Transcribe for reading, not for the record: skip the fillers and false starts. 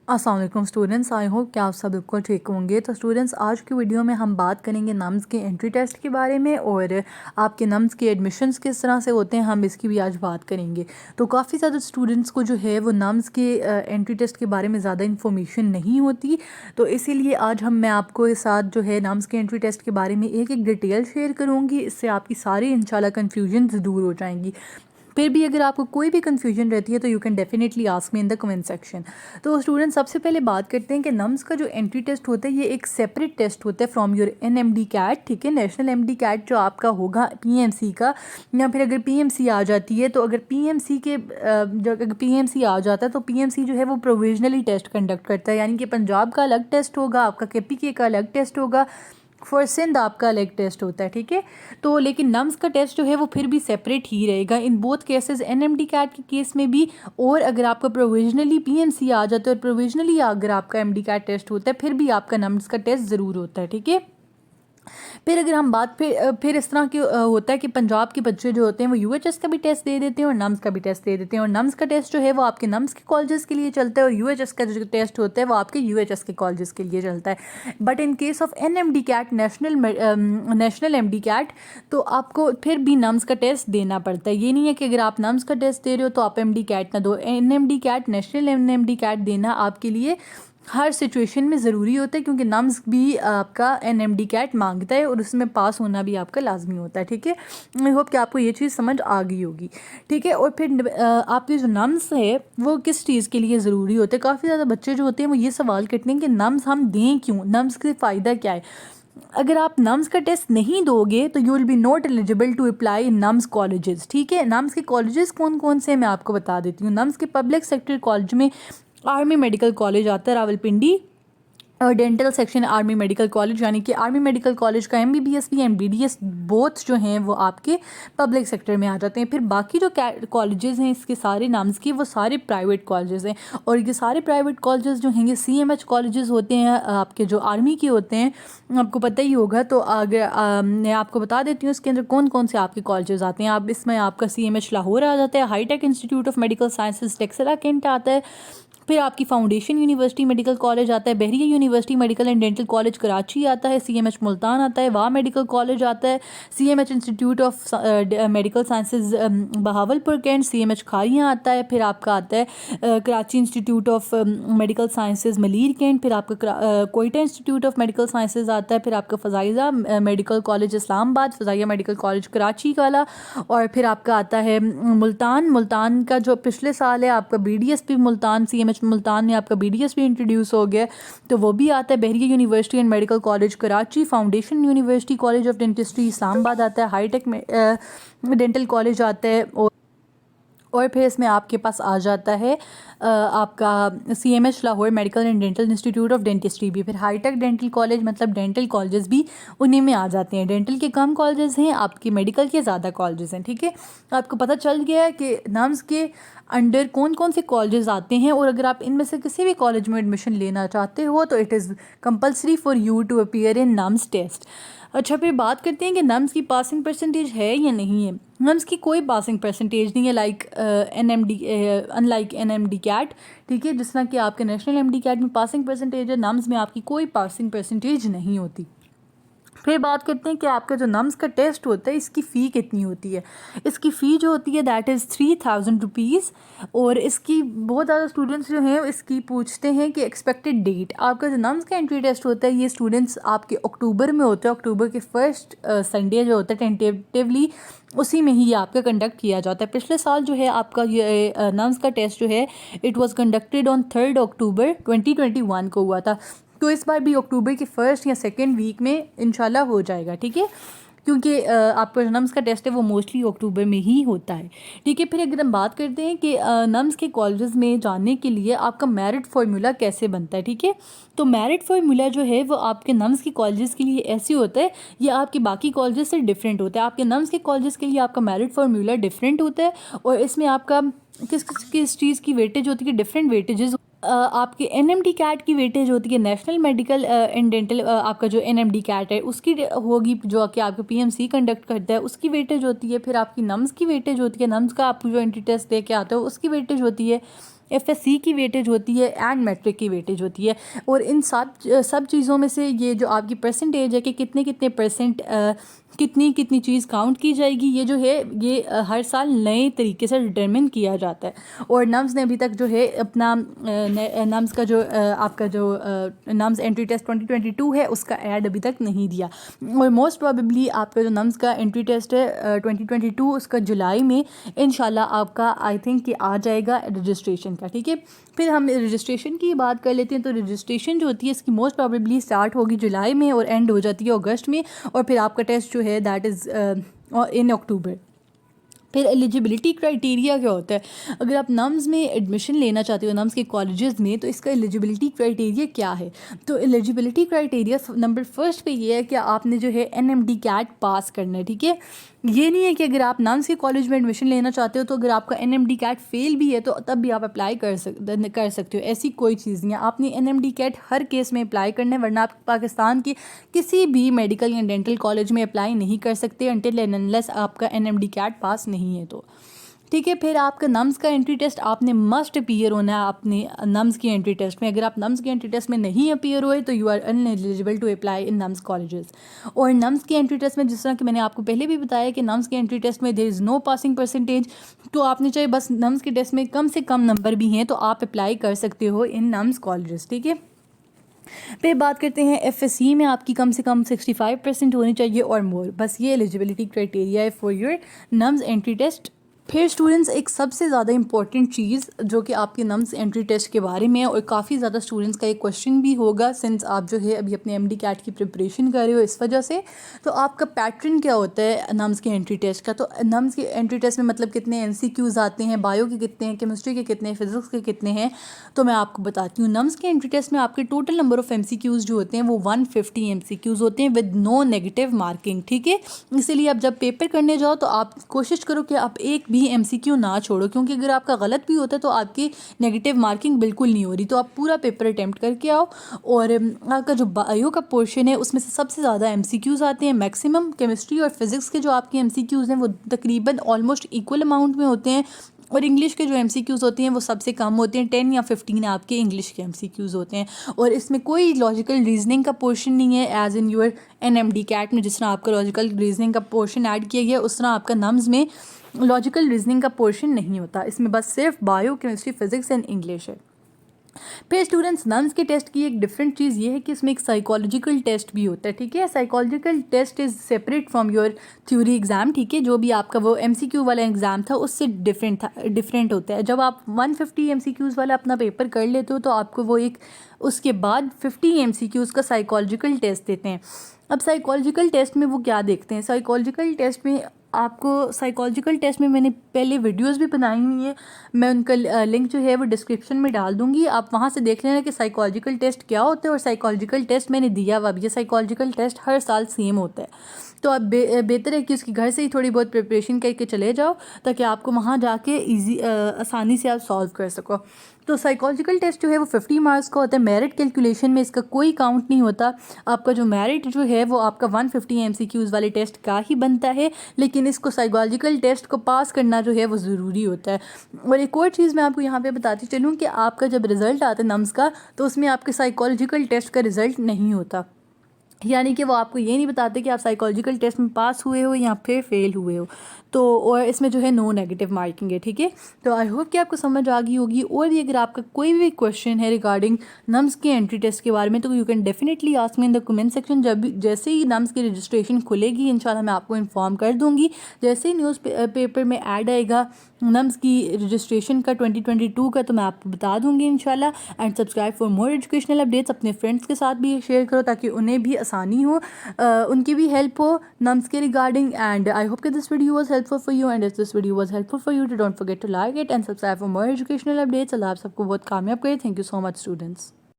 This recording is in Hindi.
अस्सलाम वालेकुम स्टूडेंट्स, आई होप कि आप सब बिल्कुल ठीक होंगे। तो स्टूडेंट्स, आज की वीडियो में हम बात करेंगे नम्स के एंट्री टेस्ट के बारे में और आपके नम्स के एडमिशन्स किस तरह से होते हैं, हम इसकी भी आज बात करेंगे। तो काफ़ी ज़्यादा स्टूडेंट्स को जो है वो नम्स के एंट्री टेस्ट के बारे में ज़्यादा इन्फॉर्मेशन नहीं होती, तो इसीलिए आज मैं आपको के साथ जो है नम्स के एंट्री टेस्ट के बारे में एक एक डिटेल शेयर करूँगी। इससे आपकी सारी इंशाल्लाह कन्फ्यूजन दूर हो जाएंगी। फिर भी अगर आपको कोई भी कन्फ्यूजन रहती है तो you can definitely ask me in the comment section. तो स्टूडेंट, सबसे पहले बात करते हैं कि नम्स का जो एंट्री टेस्ट होता है ये एक सेपरेट टेस्ट होता है फ्रॉम योर एनएमडी कैट। ठीक है, नेशनल एमडी कैट जो आपका होगा पीएमसी का, या फिर अगर पीएमसी आ जाती है तो अगर पीएमसी के जो अगर पीएमसी आ जाता है तो पीएमसी जो है वो प्रोविजनली टेस्ट कंडक्ट करता है, यानी कि पंजाब का अलग टेस्ट होगा, आपका केपीके का अलग टेस्ट होगा, फॉर सिंध आपका अलग टेस्ट होता है। ठीक है, तो लेकिन नम्स का टेस्ट जो है वो फिर भी सेपरेट ही रहेगा in both cases, NMD CAT के केस में भी, और अगर आपका प्रोविजनली पीएमसी आ जाता है और प्रोविजनली अगर आपका एमडी कैट टेस्ट होता है फिर भी आपका नम्स का टेस्ट ज़रूर होता है। ठीक है, फिर अगर हम बात फिर इस तरह की होता है कि पंजाब के बच्चे जो होते हैं वो यूएचएस का भी टेस्ट दे देते हैं और नम्स का भी टेस्ट दे देते हैं, और नम्स का टेस्ट जो है वो आपके नम्स के कॉलेजेस के लिए चलता है और यूएचएस का जो टेस्ट होता है वो आपके यूएचएस के कॉलेजेस के लिए चलता है। But in case of NMD CAT, national MD CAT, तो आपको फिर भी नम्स का टेस्ट देना पड़ता है। ये नहीं है कि अगर आप नम्स का टेस्ट दे रहे हो तो आप एमडी कैट ना दो, NMD CAT, national MD CAT देना आपके लिए हर सिचुएशन में ज़रूरी होता है, क्योंकि नम्स भी आपका एनएमडी कैट मांगता है और उसमें पास होना भी आपका लाजमी होता है। ठीक है, आई होप कि आपको ये चीज़ समझ आ गई होगी। ठीक है, और फिर आपके जो नम्स है वो किस चीज़ के लिए ज़रूरी होते हैं। काफ़ी ज़्यादा बच्चे जो होते हैं वो ये सवाल करते हैं कि नम्स हम दें क्यों, नम्स का फ़ायदा क्या है। अगर आप नम्स का टेस्ट नहीं दोगे तो you will be not eligible to apply in NUMS colleges. ठीक है, नम्स के कॉलेजेस कौन कौन से मैं आपको बता देती हूँ। नम्स के पब्लिक सेक्टर कॉलेज में आर्मी मेडिकल कॉलेज आता है रावलपिंडी, और dental section army medical college, यानी कि आर्मी मेडिकल कॉलेज का एमबीबीएस भी एमबीडीएस बोथ जो हैं वो आपके पब्लिक सेक्टर में आ जाते हैं। फिर बाकी जो कॉलेजेस हैं इसके सारे नाम्स के वो सारे प्राइवेट कॉलेजेस हैं, और ये सारे प्राइवेट कॉलेजेस जो हैं ये सीएमएच कॉलेजेस होते हैं, आपके जो आर्मी के होते हैं, आपको पता ही होगा। तो अगर मैं आपको बता देती हूँ इसके अंदर कौन कौन से आपके कॉलेजेस आते हैं। आप इसमें आपका सीएमएच लाहौर आ जाता है, हाईटेक institute of medical sciences Taxila cantt आता है, फिर आपकी फाउंडेशन यूनिवर्सिटी मेडिकल कॉलेज आता है, Bahria university medical and dental college Karachi आता है, सीएमएच मुल्तान आता है, वाह मेडिकल कॉलेज आता है, CMH institute of medical sciences Bahawalpur cantt, CMH Kharian आता है, फिर आपका आता है Karachi institute of medical sciences Malir cantt, फिर आपका Quetta institute of medical sciences आता है, फिर आपका Fazaia medical college Islamabad, Fazaia medical college Karachi वाला, और फिर आपका आता है मुल्तान का जो पिछले साल है आपका बीडीएस भी मुल्तान, सीएमएच मुल्तान में आपका बीडीएस भी इंट्रोड्यूस हो गया, तो वो भी आता है। Bahria university and medical college Karachi, foundation university college of dentistry Islamabad आता है, हाईटेक डेंटल कॉलेज आता है, और फिर इसमें आपके पास आ जाता है आपका CMH Lahore medical and dental institute of dentistry भी। फिर हाईटेक डेंटल कॉलेज, मतलब डेंटल कॉलेजेस भी उन्हीं में आ जाते हैं। डेंटल के कम कॉलेजेस हैं, आपके मेडिकल के ज़्यादा कॉलेजेस हैं। ठीक है, आपको पता चल गया है कि नम्स के अंडर कौन कौन से कॉलेजेस आते हैं, और अगर आप इनमें से किसी भी कॉलेज में एडमिशन लेना चाहते हो तो it is compulsory for you to appear in NUMS test. अच्छा, फिर बात करते हैं कि नम्स की पासिंग परसेंटेज है या नहीं है। नम्स की कोई पासिंग परसेंटेज नहीं है, लाइक अनलाइक एनएमडी कैट। ठीक है, जिस तरह कि आपके नेशनल एमडी कैट में पासिंग परसेंटेज है, नम्स में आपकी कोई पासिंग परसेंटेज नहीं होती। फिर बात करते हैं कि आपका जो नम्स का टेस्ट होता है इसकी फ़ी कितनी होती है। इसकी फ़ी जो होती है दैट इज़ 3000 रुपीज़, और इसकी बहुत ज़्यादा स्टूडेंट्स जो हैं इसकी पूछते हैं कि एक्सपेक्टेड डेट। आपका जो नम्स का एंट्री टेस्ट होता है ये स्टूडेंट्स आपके अक्टूबर में होता है, अक्टूबर के फर्स्ट संडे जो होता है टेंटेटिवली उसी में ही ये आपका कंडक्ट किया जाता है। पिछले साल जो है आपका ये नम्स का टेस्ट जो है इट वाज कंडक्टेड ऑन 3 अक्टूबर 2021 को हुआ था, तो इस बार भी अक्टूबर के फर्स्ट या सेकेंड वीक में इंशाल्लाह हो जाएगा। ठीक है, क्योंकि आपका जो नम्स का टेस्ट है वो मोस्टली अक्टूबर में ही होता है। ठीक है, फिर अगर हम बात करते हैं कि नम्स के कॉलेजेस में जाने के लिए आपका मेरिट फार्मूला कैसे बनता है। ठीक है, तो मेरिट फार्मूला जो है वो आपके नम्स के कॉलेजेस के लिए ऐसे होता है, ये आपके बाकी कॉलेजेस से डिफरेंट होता है। आपके नम्स के कॉलेजेस के लिए आपका मेरिट फार्मूला डिफरेंट होता है, और इसमें आपका किस चीज़ की वेटेज होती है, डिफरेंट वेटेजेस। आपके एनएमडी कैट की वेटेज होती है, नेशनल मेडिकल एंड डेंटल आपका जो एनएमडी कैट है उसकी होगी, जो कि आपका पीएमसी कंडक्ट करता है उसकी वेटेज होती है। फिर आपकी नम्स की वेटेज होती है, नम्स का आप जो एंट्री टेस्ट दे के आते हो उसकी वेटेज होती है। FSC की वेटेज होती है एंड मैट्रिक की वेटेज होती है। और इन सब चीज़ों में से ये जो आपकी परसेंटेज है कि कितने कितने परसेंट कितनी कितनी चीज़ काउंट की जाएगी, ये जो है ये हर साल नए तरीके से डिटरमिन किया जाता है। और नम्स ने अभी तक जो है अपना नम्स का जो आपका जो नम्स एंट्री टेस्ट 2022 है उसका ऐड अभी तक नहीं दिया। और मोस्ट प्रोबेबली आपका जो नम्स का एंट्री टेस्ट है 2022 उसका जुलाई में इंशाल्लाह आपका आई थिंक कि आ जाएगा रजिस्ट्रेशन का। ठीक है, फिर हम रजिस्ट्रेशन की बात कर लेते हैं। तो रजिस्ट्रेशन जो होती है इसकी मोस्ट प्रोबेबली स्टार्ट होगी जुलाई में और एंड हो जाती है अगस्त में, और फिर आपका टेस्ट जो है दैट इज़ इन अक्टूबर। फिर एलिजिबिलिटी क्राइटेरिया क्या होता है, अगर आप नम्स में एडमिशन लेना चाहते हो नम्स के कॉलेजेस में, तो इसका एलिजिबिलिटी क्राइटेरिया क्या है। तो एलिजिबिलिटी क्राइटेरिया नंबर फर्स्ट पे ये है कि आपने जो है NMD कैट पास करना है। ठीक है, ये नहीं है कि अगर आप नम्स के कॉलेज में एडमिशन लेना चाहते हो तो अगर आपका NMD कैट फेल भी है तो तब भी आप अप्लाई कर सकते हो, ऐसी कोई चीज़ नहीं है। आपने NMD कैट हर केस में अप्लाई करना है, वरना आप पाकिस्तान की किसी भी मेडिकल या डेंटल कॉलेज में अप्लाई नहीं कर सकते अनटिल एंड अनलेस आपका NMD कैट पास नहीं है तो। ठीक है, फिर आपका नम्स का एंट्री टेस्ट आपने मस्ट अपीयर होना है अपने नम्स की एंट्री टेस्ट में। अगर आप नम्स की एंट्री टेस्ट में नहीं अपीयर हुए तो you are ineligible to apply in NUMS colleges. और नम्स की एंट्री टेस्ट में जिस तरह कि मैंने आपको पहले भी बताया कि नम्स की एंट्री टेस्ट में there is no passing percentage, तो आपने चाहे बस नम्स के टेस्ट में कम से कम नंबर भी हैं तो आप अप्लाई कर सकते हो इन नम्स कॉलेजेस। ठीक है, फिर बात करते हैं FSC में आपकी कम से कम 65% होनी चाहिए और मोर। बस ये एलिजिबिलिटी क्राइटेरिया है for your NUMS entry test. फिर स्टूडेंट्स एक सबसे ज़्यादा इंपॉर्टेंट चीज़ जो कि आपके नम्स एंट्री टेस्ट के बारे में है, और काफ़ी ज़्यादा स्टूडेंट्स का एक क्वेश्चन भी होगा सिंस आप जो है अभी अपने MD कैट की प्रिपरेशन कर रहे हो इस वजह से, तो आपका पैटर्न क्या होता है नम्स के एंट्री टेस्ट का। तो नम्स के एंट्री टेस्ट में मतलब कितने MCQs आते हैं, बायो के कितने हैं, केमिस्ट्री के कितने हैं, फिजिक्स के कितने हैं, तो मैं आपको बताती हूँ। नम्स के एंट्री टेस्ट में आपके टोटल नंबर ऑफ MCQs जो होते हैं वो 150 MCQs होते हैं विद नो नेगेटिव मार्किंग। ठीक है, इसीलिए आप जब पेपर करने जाओ तो आप कोशिश करो कि आप एक भी MCQ ना छोड़ो, क्योंकि अगर आपका गलत भी होता है तो आपकी नेगेटिव मार्किंग बिल्कुल नहीं हो रही। तो आप पूरा पेपर अटैम्प्ट करके आओ। और आपका जो बायो का पोर्शन है उसमें से सबसे ज़्यादा MCQs आते हैं मैक्सिमम। केमिस्ट्री और फिजिक्स के जो आपके MCQs हैं वो तकरीबन ऑलमोस्ट इक्वल अमाउंट में होते हैं, और इंग्लिश के जो MCQs होते हैं वो सबसे कम होते हैं, 10 या 15 आपके इंग्लिश के MCQs होते हैं। और इसमें कोई लॉजिकल रीजनिंग का पोर्शन नहीं है as in your NMD CAT में। जिस तरह आपका लॉजिकल रीजनिंग का पोर्शन ऐड किया गया उस तरह आपका नम्स में लॉजिकल रीजनिंग का पोर्शन नहीं होता, इसमें बस सिर्फ bio, chemistry, physics and English है। फिर स्टूडेंट्स नम्स के टेस्ट की एक डिफरेंट चीज़ ये है कि इसमें एक साइकोलॉजिकल टेस्ट भी होता है। ठीक है, psychological test is separate from your theory exam. ठीक है, जो भी आपका वो MCQ वाला एग्ज़ाम था उससे डिफरेंट होता है। जब आप 150 MCQs वाला अपना पेपर कर लेते हो तो आपको वो एक उसके बाद 50 MCQs का साइकोलॉजिकल टेस्ट देते हैं। अब साइकोलॉजिकल टेस्ट में वो क्या देखते हैं, साइकोलॉजिकल टेस्ट में आपको साइकोलॉजिकल टेस्ट में मैंने पहले वीडियोस भी बनाई हुई हैं, मैं उनका लिंक जो है वो डिस्क्रिप्शन में डाल दूंगी, आप वहाँ से देख लेना कि साइकोलॉजिकल टेस्ट क्या होता है। और साइकोलॉजिकल टेस्ट मैंने दिया हुआ, अब ये साइकोलॉजिकल टेस्ट हर साल सेम होता है, तो आप बेहतर है कि उसकी घर से ही थोड़ी बहुत प्रिपरेशन करके चले जाओ ताकि आपको वहाँ जाके आसानी से आप सॉल्व कर सको। तो साइकोलॉजिकल टेस्ट जो है वो 50 मार्क्स का होता है। मेरिट कैलकुलेशन में इसका कोई काउंट नहीं होता। आपका जो मेरिट जो है वो आपका 150 MCQs वाले टेस्ट का ही बनता है, लेकिन इसको साइकोलॉजिकल टेस्ट को पास करना जो है वो ज़रूरी होता है। और एक और चीज़ मैं आपको यहाँ पे बताती चलूँ कि आपका जब रिज़ल्ट आता है नम्स का तो उसमें आपके साइकोलॉजिकल टेस्ट का रिज़ल्ट नहीं होता, यानी कि वो आपको ये नहीं बताते कि आप साइकोलॉजिकल टेस्ट में पास हुए हो या फिर फेल हुए हो। तो और इसमें जो है नो नेगेटिव मार्किंग है। ठीक है, तो आई होप कि आपको समझ आ गई होगी। और भी अगर आपका कोई भी क्वेश्चन है रिगार्डिंग नम्स के एंट्री टेस्ट के बारे में तो you can definitely ask me in the comment section. जैसे ही नम्स की रजिस्ट्रेशन खुलेगी इंशाल्लाह मैं आपको इन्फॉर्म कर दूँगी। जैसे ही न्यूज़ पेपर में ऐड आएगा नम्स की रजिस्ट्रेशन का 2022 का तो मैं आपको बता दूँगी इंशाल्लाह। And subscribe for more educational updates. अपने फ्रेंड्स के साथ भी शेयर करो ताकि उन्हें भी आसानी हो, उनकी भी हेल्प हो नम्स के रिगार्डिंग। एंड आई होप कि this video was helpful for you, and if this video was helpful for you don't forget to like it and subscribe for more educational updates. Allah आप सबको बहुत कामयाब करे। Thank you so much students.